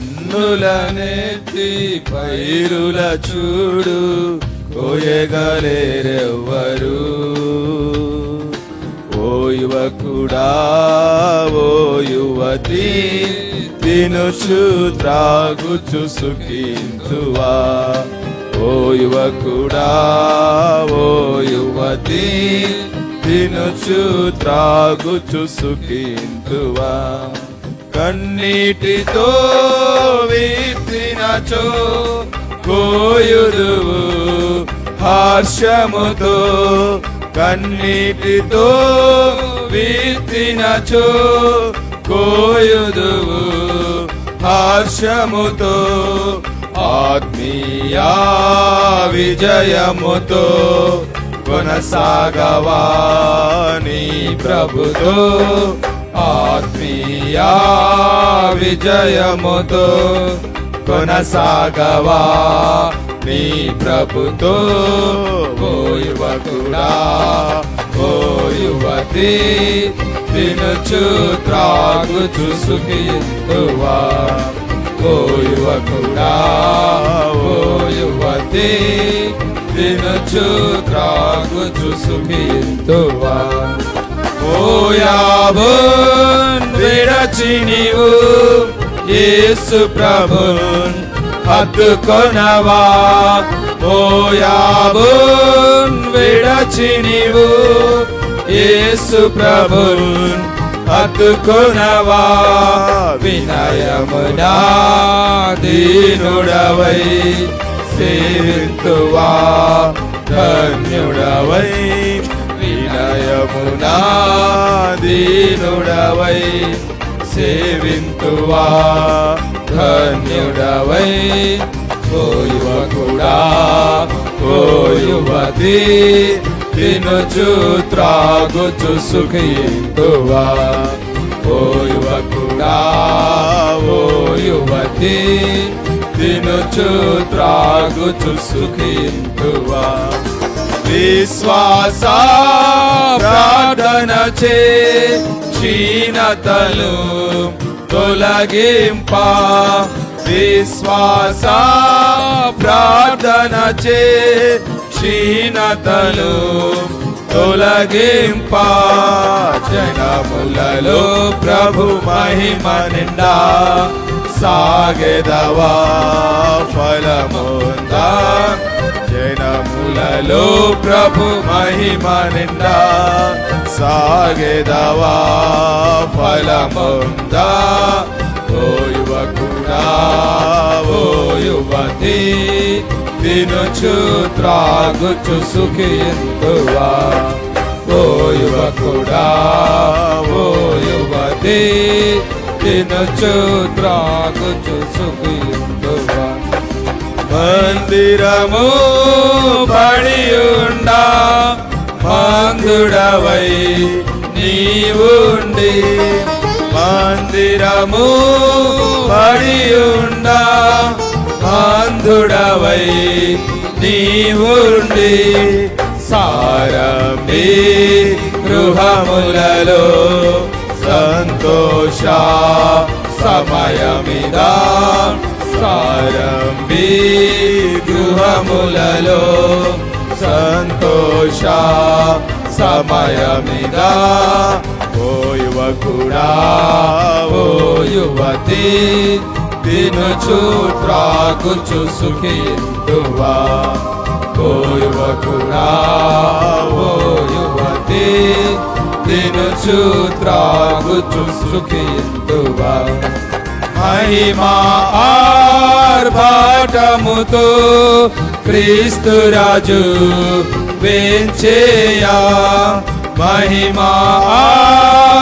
కన్నులనెత్తి పైరుల చూడు, కోయగలేరెవ్వరు. ఓ యువకుడా, ఓ యువతి, తినుచు త్రాగుచు సుఖించువా. ఓ యువకుడా, ఓ యువతి, తినుచు త్రాగుచు సుఖించువా. కన్నీటితో విత్తినచో కోయుదువు హర్షముతో. కన్నీటితో విత్తినచో కోయుదువు హర్షముతో. ఆత్మీయ విజయముతో కొనసాగవా నీ ప్రభుతో. ఆత్మీయ విజయముతో కొనసాగవా నీ ప్రభుతో. ఓ యువకుడా, ఓ యువతి, తినుచు త్రాగుచు సుఖించువా. ఓ యువకుడా, ఓ యువతి, తినుచు త్రాగుచు సుఖించువా. మోయాబున్ విడచి నీవు యేసు ప్రభున్ హత్తుకొనవా. మోయాబున్ విడచి నీవు యేసు ప్రభున్ హత్తుకొనవా. వినయమునా దీనుడవై సేవింతువా ధన్యుడవై. వినయమునా దీనుడవై సేవింతువా ధన్యుడవై. ఓ యువకుడా, ఓ యువతి, తినుచు త్రాగుచు సుఖింతువా. ఓ యువకుడా, ఓ యువతి, తినుచు త్రాగుచు సుఖింతువా. విశ్వాస ప్రార్థనచే క్షీణతలు తొలగింప. విశ్వాస ప్రార్థనచే క్షీణతలు తొలగింప. జనములలో ప్రభు మహిమ నిండా సాగెదవా ఫలముందా. జనములలో ప్రభు మహిమ నిండా సాగెదవా ఫలముందా. ఓ యువకుడా, ఓ యువతి, తినుచు త్రాగుచు సుఖింతువా. ఓ యువకుడా, ఓ యువతి, తినుచు త్రాగుచు సుఖింతువా. మందిరము పడియుండా మందుడవై నీవుండి. మందిరము పడియుండా మందుడవై నీవుండి. సారంభి గృహములలో సంతోష సమయమిదా. సారంభి గృహములలో సంతోష సమయమిదా. ఓ యువకుడా, ఓ యువతి, తినుచు త్రాగుచు సుఖింతువా. ఓ యువకుడా, ఓ యువతి, తినుచు త్రాగుచు సుఖింతువా. మహిమా ఆర్భాటముతో క్రీస్తు రాజు వేంచేయా. మహిమా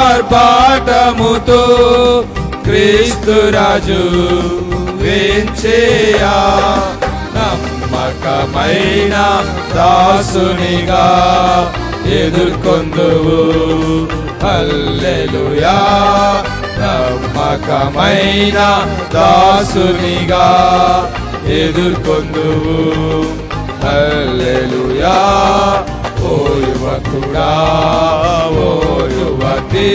ఆర్భాటముతో క్రీస్తు రాజు వేంచేయా. నమ్మకమైన దాసునిగా ఎదుర్కొందువు హల్లెలూయా. నమ్మకమైన దాసునిగా ఎదుర్కొందువు హల్లెలూయా. ఓ యువకుడా, ఓ యువతి,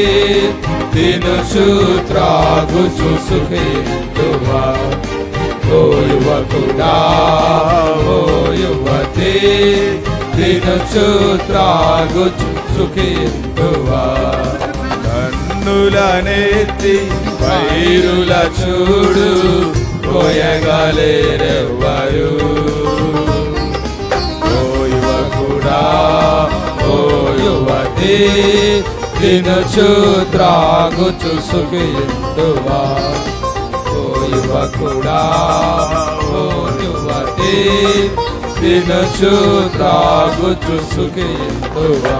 తినుచు త్రాగుచు సుఖింతువా. యువకుడా ఓ యువతి తినుచు త్రాగుచు సుఖింతువా కన్నులనెత్తి వైరుల చూడు పోయగలేరెవ్వరు ఓ యువకుడా ఓ యువతి తినుచు త్రాగుచు సుఖింతువా ఓ యువకుడా ఓ యువతి తినుచు త్రాగుచు సుఖింతువా